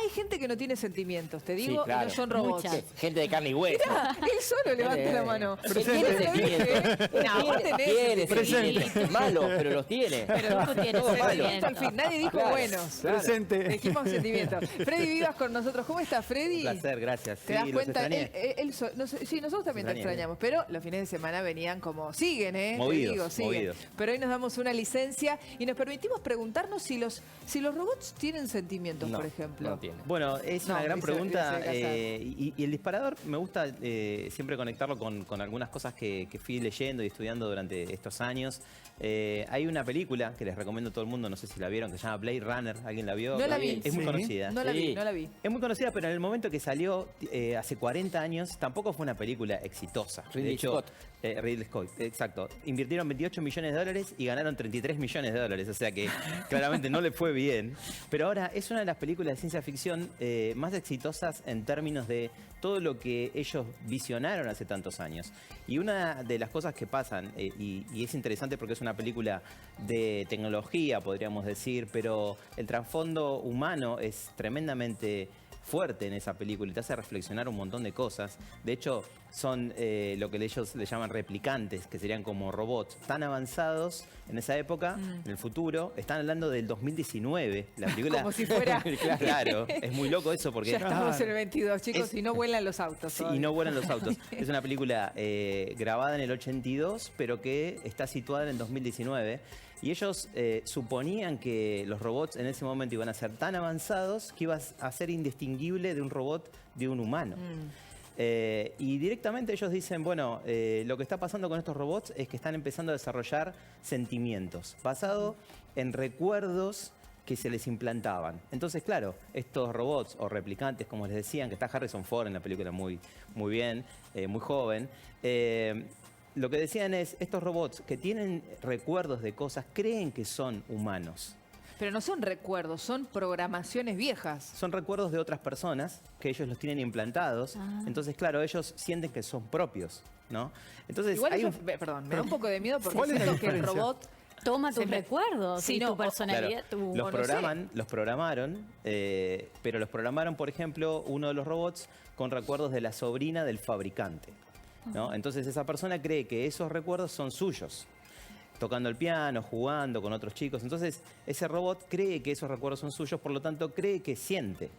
Hay gente que no tiene sentimientos, te digo, Sí, claro. y no son robots. Muchas. Gente de carne y hueso. Mirá, él solo levanta la mano. Tiene sentimientos. No, vos tenés Tiene sentimientos. sentimientos. Malos, pero los tiene. Pero tú tienes Todo malo. Sentimiento al fin. Nadie dijo Claro, buenos. claro. Presente. Dijimos sentimientos. Freddy Vivas con nosotros. ¿Cómo estás, Freddy? Un placer, gracias. ¿Te das Sí, los cuenta? extrañé. Sí, nosotros también te Extrañé. extrañamos, pero los fines de semana venían como siguen, ¿eh? Movidos, Te digo, siguen. movidos. Pero hoy nos damos una licencia y nos permitimos preguntarnos si los robots tienen sentimientos, No, por ejemplo. no tiene. Bueno, es No, una gran dice- pregunta dice Casar. y el disparador me gusta siempre conectarlo con algunas cosas que fui leyendo y estudiando durante estos años. Hay una película que les recomiendo a todo el mundo, no sé si la vieron, que se llama Blade Runner. ¿Alguien la vio? No la vi. Es muy Sí. conocida. No la vi, Sí. no la vi. Es muy conocida, pero en el momento que salió, hace 40 años, tampoco fue una película exitosa. Ridley de hecho, Scott. Ridley Scott, exacto. Invirtieron 28 millones de dólares y ganaron 33 millones de dólares. O sea que claramente no le fue bien. Pero ahora es una de las películas de ciencia ficción más exitosas en términos de todo lo que ellos visionaron hace tantos años. Y una de las cosas que pasan, y es interesante porque es una película de tecnología, podríamos decir, pero el trasfondo humano es tremendamente fuerte en esa película y te hace reflexionar un montón de cosas. De hecho, son lo que ellos le llaman replicantes, que serían como robots tan avanzados en esa época, en el futuro. Están hablando del 2019. La película... Como si fuera- Claro, es muy loco eso porque... Ya estamos en el 22, chicos, Es- y no vuelan los autos. Sí, y todavía. no vuelan los autos. Es una película grabada en el 82, pero que está situada en el 2019. Y ellos suponían que los robots en ese momento iban a ser tan avanzados que iba a ser indistinguible de un robot de un humano. Y directamente ellos dicen, bueno, lo que está pasando con estos robots es que están empezando a desarrollar sentimientos, basado en recuerdos que se les implantaban. Entonces, claro, estos robots o replicantes, como les decían, que está Harrison Ford en la película muy bien, muy joven, lo que decían es, estos robots que tienen recuerdos de cosas, creen que son humanos. Pero no son recuerdos, son programaciones viejas. Son recuerdos de otras personas que ellos los tienen implantados. Entonces, claro, ellos sienten que son propios, ¿no? Entonces, Igual hay eso, perdón, me da un poco de miedo porque ¿Cuál es la siento que el diferencia? robot Toma Se tus me- recuerdos Sí, y no, tu o- personalidad. Claro, tu... los o no sé. los programaron, pero los programaron, por ejemplo, uno de los robots con recuerdos de la sobrina del fabricante, ¿no? Entonces esa persona cree que esos recuerdos son suyos, tocando el piano, jugando con otros chicos. Entonces ese robot cree que esos recuerdos son suyos, por lo tanto cree que siente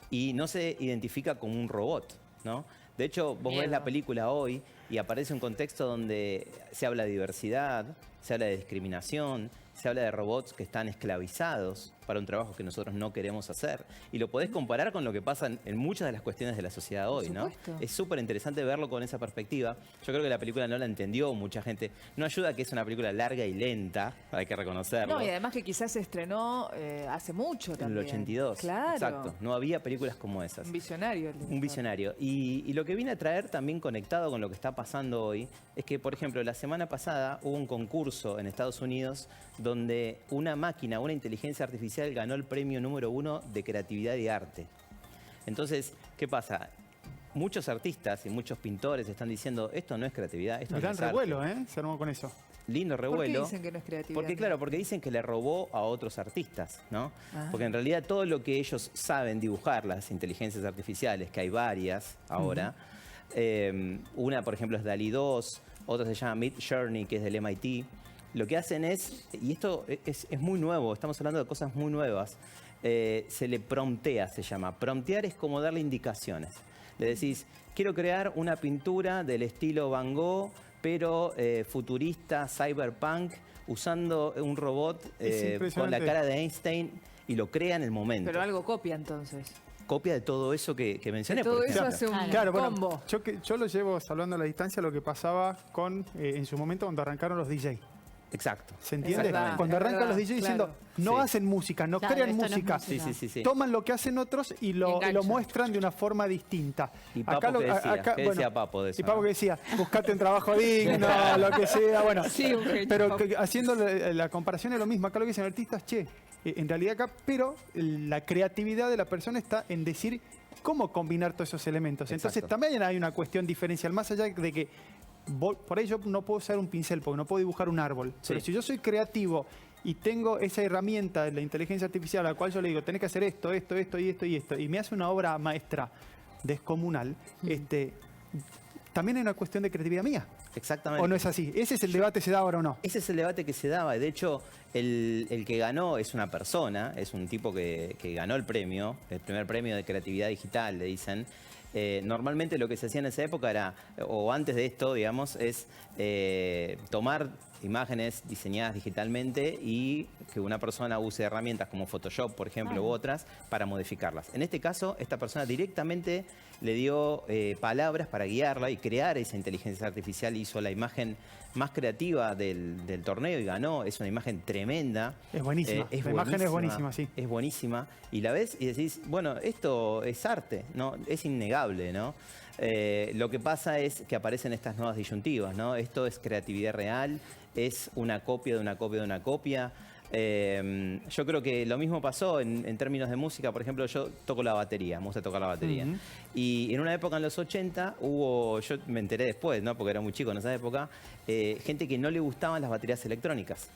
y no se identifica como un robot, ¿no? De hecho, vos ves Miedo. la película hoy y aparece un contexto donde se habla de diversidad, se habla de discriminación, se habla de robots que están esclavizados para un trabajo que nosotros no queremos hacer. Y lo podés comparar con lo que pasa en muchas de las cuestiones de la sociedad hoy, ¿no? supuesto. Es súper interesante verlo con esa perspectiva. Yo creo que la película no la entendió mucha gente. No ayuda que es una película larga y lenta, hay que reconocerlo. No, y además que quizás se estrenó hace mucho en también. el 82. Claro. Exacto. No había películas como esas. Un visionario. Un visionario. Y lo que viene a traer también conectado con lo que está pasando hoy es que, por ejemplo, la semana pasada hubo un concurso en Estados Unidos donde una máquina, una inteligencia artificial ganó el premio número 1 de creatividad y arte. Entonces, ¿qué pasa? Muchos artistas y muchos pintores están diciendo, esto no es creatividad, esto no Gran es arte. revuelo, ¿eh? Se armó con eso. Lindo ¿Por qué revuelo. dicen que no es creatividad? Porque claro, porque dicen que le robó a otros artistas, ¿no? Ah. Porque en realidad todo lo que ellos saben dibujar, las inteligencias artificiales, que hay varias ahora, una por ejemplo es DALL-E 2, otra se llama Midjourney, que es del MIT, lo que hacen es, y esto es muy nuevo, estamos hablando de cosas muy nuevas, se le promptea, se llama. Promptear es como darle indicaciones. Le decís, quiero crear una pintura del estilo Van Gogh, pero futurista, cyberpunk, usando un robot Es con la impresionante. cara de Einstein y lo crea en el momento. Pero algo copia entonces. Copia de todo eso que mencioné. De todo por eso ejemplo. hace un Claro, combo. bueno, yo lo llevo salvando a la distancia lo que pasaba con en su momento cuando arrancaron los DJ. Exacto. ¿Se entiende? verdad, Cuando es arrancan verdad, los DJs diciendo, claro. no Sí. hacen música, no Claro, crean esto no es música. música. Sí, sí, sí, sí. Toman lo que hacen otros y lo enganchan. muestran de una forma distinta. ¿Y Papo qué decía? ¿Qué decía Papo de eso, Y Papo no? que decía, buscate un trabajo digno, lo que sea, bueno. Sí, un genio. Pero haciendo la comparación es lo mismo. Acá lo que dicen artistas, en realidad acá, pero la creatividad de la persona está en decir cómo combinar todos esos elementos. Entonces Exacto. también hay una cuestión diferencial, más allá de que por ahí yo no puedo usar un pincel porque no puedo dibujar un árbol. Sí. Pero si yo soy creativo y tengo esa herramienta de la inteligencia artificial a la cual yo le digo, tenés que hacer esto, esto, esto y esto y esto, y me hace una obra maestra descomunal, también hay una cuestión de creatividad mía. Exactamente. ¿O no es así? ¿Ese es el debate, se da ahora o no? Ese es el debate que se daba. De hecho, el que ganó es una persona, es un tipo que ganó el primer premio de creatividad digital, le dicen. Normalmente lo que se hacía en esa época era, o antes de esto, digamos, es tomar imágenes diseñadas digitalmente y que una persona use herramientas como Photoshop, por ejemplo, u otras, para modificarlas. En este caso, esta persona directamente le dio palabras para guiarla y crear esa inteligencia artificial. Hizo la imagen más creativa del torneo y ganó. Es una imagen tremenda. Es buenísima. La imagen es buenísima, sí. Es buenísima. Y la ves y decís, bueno, esto es arte, ¿no? Es innegable, ¿no? Lo que pasa es que aparecen estas nuevas disyuntivas, ¿no? Esto es creatividad real, es una copia de una copia de una copia. Yo creo que lo mismo pasó en términos de música. Por ejemplo, yo toco la batería, me gusta tocar la batería. Y en una época, en los 80, yo me enteré después, ¿no? Porque era muy chico en esa época, gente que no le gustaban las baterías electrónicas.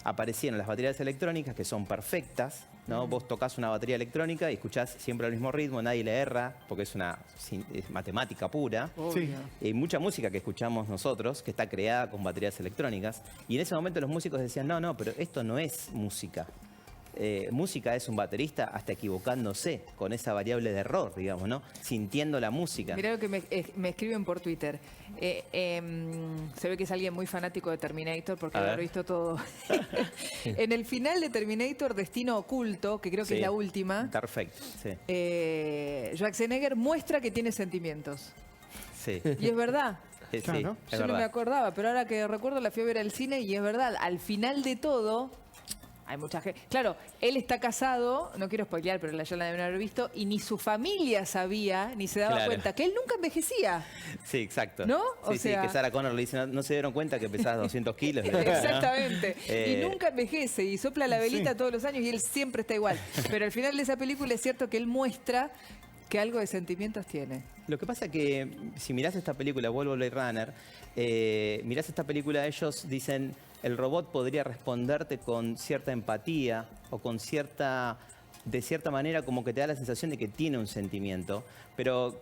Aparecieron las baterías electrónicas que son perfectas, ¿no? Vos tocas una batería electrónica y escuchás siempre el mismo ritmo, nadie le erra, porque es matemática pura. Sí. Hay mucha música que escuchamos nosotros que está creada con baterías electrónicas. Y en ese momento los músicos decían, no, pero esto no es música. Música es un baterista hasta equivocándose con esa variable de error, digamos, ¿no? Sintiendo la música. Mirá lo que me escriben por Twitter. Se ve que es alguien muy fanático de Terminator porque lo ha visto todo. En el final de Terminator, Destino Oculto, que creo que es la última, Perfecto, sí. Schwarzenegger muestra que tiene sentimientos. Sí. Y es verdad. Sí, Claro. es Yo no me verdad. acordaba, pero ahora que recuerdo la fui a ver al cine y es verdad, al final de todo, hay mucha gente. Claro, él está casado, no quiero spoilear, pero ya la deben haber visto, y ni su familia sabía, ni se daba Claro. cuenta, que él nunca envejecía. Sí, exacto. ¿No? Sí, O sea- que Sarah Connor le dice, no se dieron cuenta que pesabas 200 kilos. ¿No? Exactamente. Y Eh, nunca envejece y sopla la velita todos los años y él siempre está igual. Pero al final de esa película es cierto que él muestra que algo de sentimientos tiene. Lo que pasa que si mirás esta película, vuelvo a Blade Runner, mirás esta película, ellos dicen, el robot podría responderte con cierta empatía o con de cierta manera como que te da la sensación de que tiene un sentimiento, pero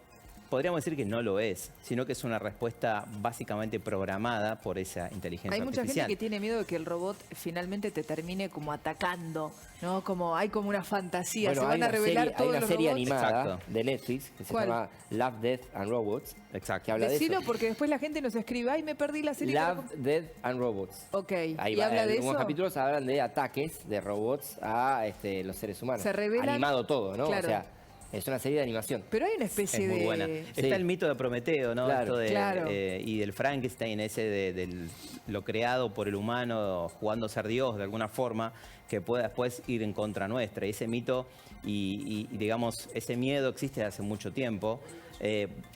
podríamos decir que no lo es, sino que es una respuesta básicamente programada por esa inteligencia Hay mucha artificial. gente que tiene miedo de que el robot finalmente te termine como atacando, ¿no? Como hay como una fantasía, Bueno, se van a revelar hay todos una los serie robots. animada Exacto. de Netflix que se ¿Cuál? llama Love, Death and Robots. Exacto. Que habla de Decilo eso. porque después la gente nos escribe, ay, me perdí la serie. Love, Death and Robots. Ok, Ahí y va, habla de algunos eso. capítulos hablan de ataques de robots a los seres humanos. Se revelan- Animado todo, ¿no? Claro. O sea, es una serie de animación. Pero hay una especie Es muy de... buena. Sí. Está el mito de Prometeo, ¿no? Claro. Esto Claro. y del Frankenstein, ese de lo creado por el humano jugando a ser Dios de alguna forma, que pueda después ir en contra nuestra. Y ese mito y digamos, ese miedo existe hace mucho tiempo.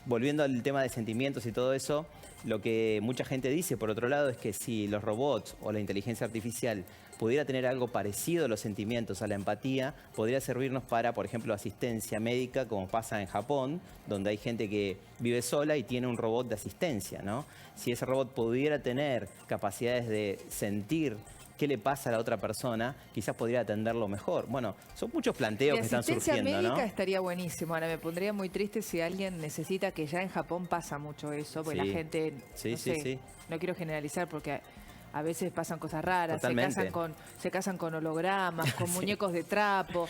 Volviendo al tema de sentimientos y todo eso, lo que mucha gente dice, por otro lado, es que si los robots o la inteligencia artificial pudiera tener algo parecido a los sentimientos, a la empatía, podría servirnos para, por ejemplo, asistencia médica, como pasa en Japón, donde hay gente que vive sola y tiene un robot de asistencia, ¿no? Si ese robot pudiera tener capacidades de sentir qué le pasa a la otra persona, quizás podría atenderlo mejor. Bueno, son muchos planteos De que están asistencia surgiendo, médica ¿no? estaría buenísimo. Ahora me pondría muy triste si alguien necesita, que ya en Japón pasa mucho eso, porque Sí. la gente, Sí, no sí, sé, sí. no quiero generalizar porque a veces pasan cosas raras, Totalmente. se casan con hologramas, con muñecos de trapo.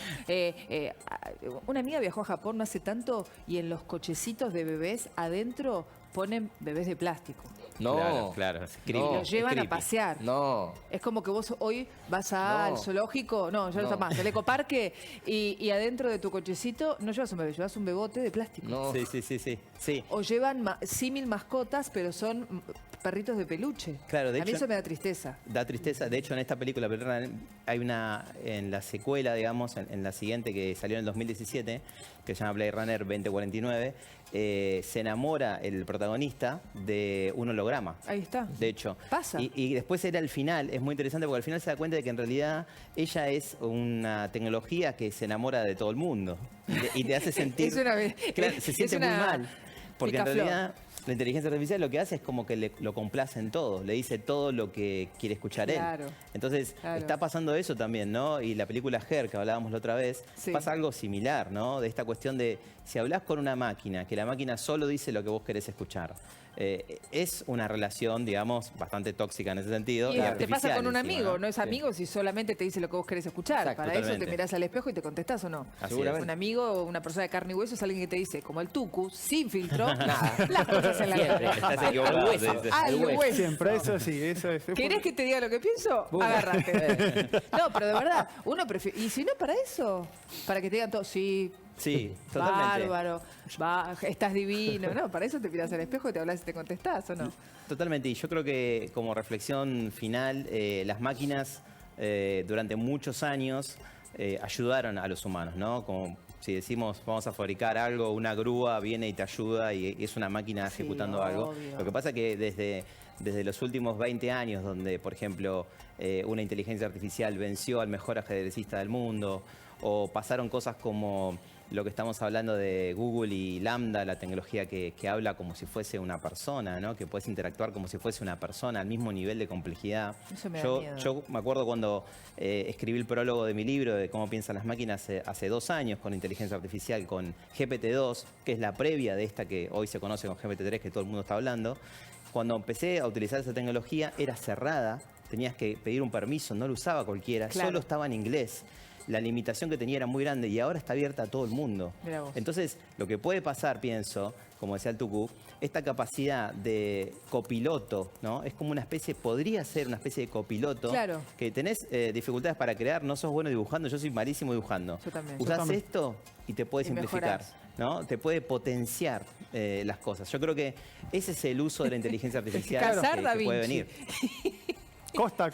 Una amiga viajó a Japón no hace tanto y en los cochecitos de bebés adentro ponen bebés de plástico. No. Claro, claro. Es creepy, No. Y los llevan es a creepy. pasear. No. Es como que vos hoy vas al No. zoológico, no, ya no está No. más, al ecoparque, y adentro de tu cochecito no llevas un bebé, llevas un bebote de plástico. No. Sí, sí, sí, sí. Sí. O llevan símil mascotas, pero son perritos de peluche. Claro, de a mí hecho- eso me da tristeza. Da tristeza. De hecho, en esta película Blade Runner, hay una, en la secuela, digamos, en la siguiente que salió en el 2017, que se llama Blade Runner 2049, se enamora el protagonista de un holograma. Ahí está. De hecho. Pasa. Y después era el final, es muy interesante porque al final se da cuenta de que en realidad ella es una tecnología que se enamora de todo el mundo y te hace sentir... Es una- Claro, se es siente una muy mal. Porque en picaflor. realidad La inteligencia artificial lo que hace es como que lo complace en todo, le dice todo lo que quiere escuchar Claro. él. Entonces, Claro. está pasando eso también, ¿no? Y la película Her, que hablábamos la otra vez, Sí. pasa algo similar, ¿no? De esta cuestión de si hablas con una máquina, que la máquina solo dice lo que vos querés escuchar. Es una relación, digamos, bastante tóxica en ese sentido. Y te pasa artificial con un encima, amigo, no es Sí. amigo si solamente te dice lo que vos querés escuchar. Exacto, Para eso te totalmente. mirás al espejo y te contestás o no. Así Seguramente. Un amigo, una persona de carne y hueso es alguien que te dice, como el tucu, sin filtro, las cosas en la Siempre. cara. Estás Al equivocado, hueso. sí, sí. Al Al hueso. hueso. Siempre, eso sí, eso es. ¿Querés que te diga lo que pienso? Agárrate. No, pero de verdad, uno prefiere... ¿Y si no para eso? Para que te digan todo, sí, Sí, totalmente. bárbaro, estás divino. No, para eso te miras al espejo y te hablas y te contestás, ¿o no? Totalmente, y yo creo que como reflexión final, las máquinas durante muchos años ayudaron a los humanos, ¿no? Como si decimos vamos a fabricar algo, una grúa viene y te ayuda y es una máquina Sí, ejecutando algo. obvio. Lo que pasa es que desde los últimos 20 años, donde por ejemplo una inteligencia artificial venció al mejor ajedrecista del mundo, o pasaron cosas como lo que estamos hablando de Google y Lambda, la tecnología que habla como si fuese una persona, ¿no? Que puedes interactuar como si fuese una persona al mismo nivel de complejidad. Eso me da miedo. Yo me acuerdo cuando escribí el prólogo de mi libro de cómo piensan las máquinas hace 2 años con inteligencia artificial, con GPT-2, que es la previa de esta que hoy se conoce con GPT-3, que todo el mundo está hablando. Cuando empecé a utilizar esa tecnología era cerrada, tenías que pedir un permiso, no lo usaba cualquiera, Claro. solo estaba en inglés. La limitación que tenía era muy grande y ahora está abierta a todo el mundo. Mirá vos. Entonces, lo que puede pasar, pienso, como decía el Tucu, esta capacidad de copiloto, ¿no? Es como una especie, podría ser una especie de copiloto. Claro. Que tenés dificultades para crear, no sos bueno dibujando, yo soy malísimo dibujando. Yo también. Usás Yo también. esto y te puede Y simplificar, mejorás. ¿no? Te puede potenciar las cosas. Yo creo que ese es el uso de la inteligencia artificial Cazar Da que puede Vinci. venir. Costa.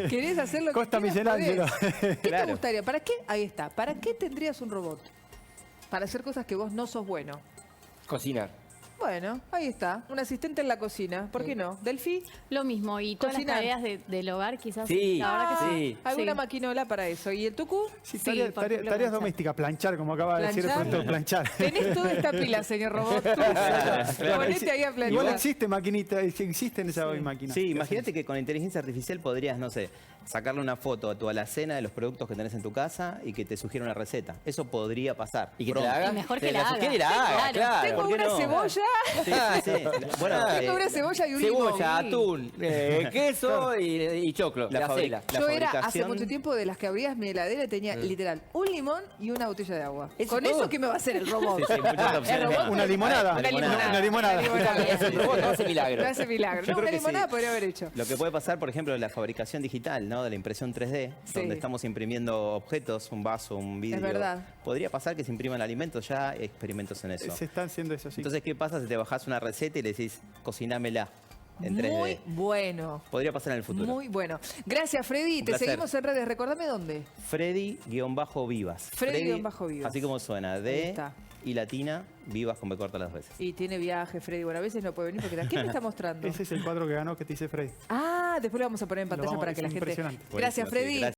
¿Querés hacer lo que Costa quieras? Michelangelo. Podés. ¿Qué te Claro. gustaría? ¿Para qué? Ahí está. ¿Para qué tendrías un robot? Para hacer cosas que vos no sos bueno. Cocinar. Bueno, ahí está. Un asistente en la cocina. ¿Por qué no? ¿Delphi? Lo mismo, y todas Cocinar. las tareas del hogar quizás. Sí. La verdad que sí. Sí. ¿Alguna Sí. maquinola para eso? ¿Y el tucu? Sí, Sí, tareas por ejemplo, tareas planchar. domésticas, planchar, como acaba de decir el ¿Planchar? productor, planchar. Tenés toda esta pila, señor robot. Ponete ahí a planchar. Igual existe maquinita, existen esas hoy máquinas. Sí, imagínate que con inteligencia artificial podrías, no sé, sacarle una foto a tu alacena de los productos que tenés en tu casa y que te sugiera una receta. Eso podría pasar. Y que te Pronto. la haga. Y mejor te que la haga. sugiere y la haga, Claro. claro. Tengo ¿por qué una no? cebolla. Sí, sí, sí. Bueno, Tengo una cebolla y un limón. Cebolla, atún, queso y choclo. La La fabri- cela. la Yo era hace fabricación- mucho tiempo de las que abrías mi heladera y tenía literal un limón y una botella de agua. ¿Eso ¿Con todo? eso qué me va a hacer el robot? Sí, sí, muchas El opciones. robot Una limonada. Una limonada. Una limonada. Es el robot, no hace milagro. No hace milagro. Yo No, creo una que limonada sí. podría haber hecho. Lo que puede pasar, por ejemplo, en la fabricación digital, ¿no? De la impresión 3D, Sí. donde estamos imprimiendo objetos, un vaso, un vidrio. verdad. Podría pasar que se impriman alimentos, ya hay experimentos en eso. Se están haciendo eso, sí. Entonces, ¿qué pasa si te bajás una receta y le decís, cocinámela en 3D? Muy bueno. Podría pasar en el futuro. Muy bueno. Gracias, Freddy. Un Te placer. seguimos en redes. Recordame dónde. Freddy-Vivas. Freddy-Vivas. Así como suena, Ahí D está. y latina, Vivas con B corta las veces. Y tiene viaje, Freddy. Bueno, a veces no puede venir porque... ¿Qué me está mostrando? Ese es el cuadro que ganó que te dice Freddy. Ah, después lo vamos a poner en Lo pantalla vamos- para que es la gente... impresionante. Gracias, Buenísimo, sí, Freddy. gracias.